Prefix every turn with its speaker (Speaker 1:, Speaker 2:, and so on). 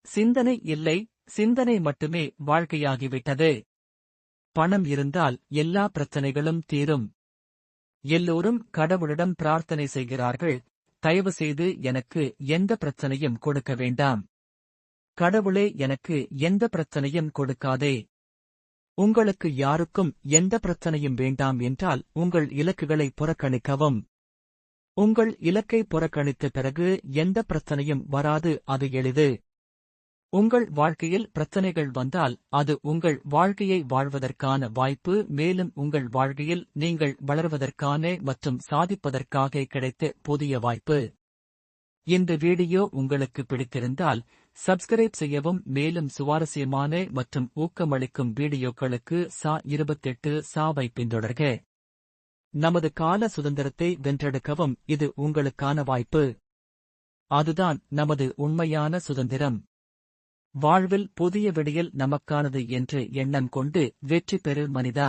Speaker 1: சிந்தனை இல்லை, சிந்தனை மட்டுமே வாழ்க்கையாகிவிட்டது. பணம் இருந்தால் எல்லா பிரச்சனைகளும் தீரும். எல்லோரும் கடவுளிடம் பிரார்த்தனை செய்கிறார்கள், தயவுசெய்து எனக்கு எந்த பிரச்சனையும் கொடுக்க வேண்டாம். கடவுளே எனக்கு எந்த பிரச்சனையும் கொடுக்காதே. உங்களுக்கு யாருக்கும் எந்த பிரச்சனையும் வேண்டாம் என்றால் உங்கள் இலக்குகளை புறக்கணிக்கவும். உங்கள் இலக்கை புறக்கணித்த பிறகு எந்த பிரச்சனையும் வராது, அது எளிது. உங்கள் வாழ்க்கையில் பிரச்சனைகள் வந்தால் அது உங்கள் வாழ்க்கையை வாழ்வதற்கான வாய்ப்பு, மேலும் உங்கள் வாழ்க்கையில் நீங்கள் வளர்வதற்கான மற்றும் சாதிப்பதற்காக கிடைத்த புதிய வாய்ப்பு. இந்த வீடியோ உங்களுக்கு பிடித்திருந்தால் சப்ஸ்கிரைப் செய்யவும், மேலும் சுவாரஸ்யமான மற்றும் ஊக்கமளிக்கும் வீடியோக்களுக்கு SA28 பின்தொடர்க. நமது கால சுதந்திரத்தை வென்றெடுக்கவும் இது உங்களுக்கான வாய்ப்பு. அதுதான் நமது உண்மையான சுதந்திரம். வாழ்வில் புதிய விடியல் நமக்கானது என்று எண்ணம் கொண்டு வெற்றி பெறு மனிதா.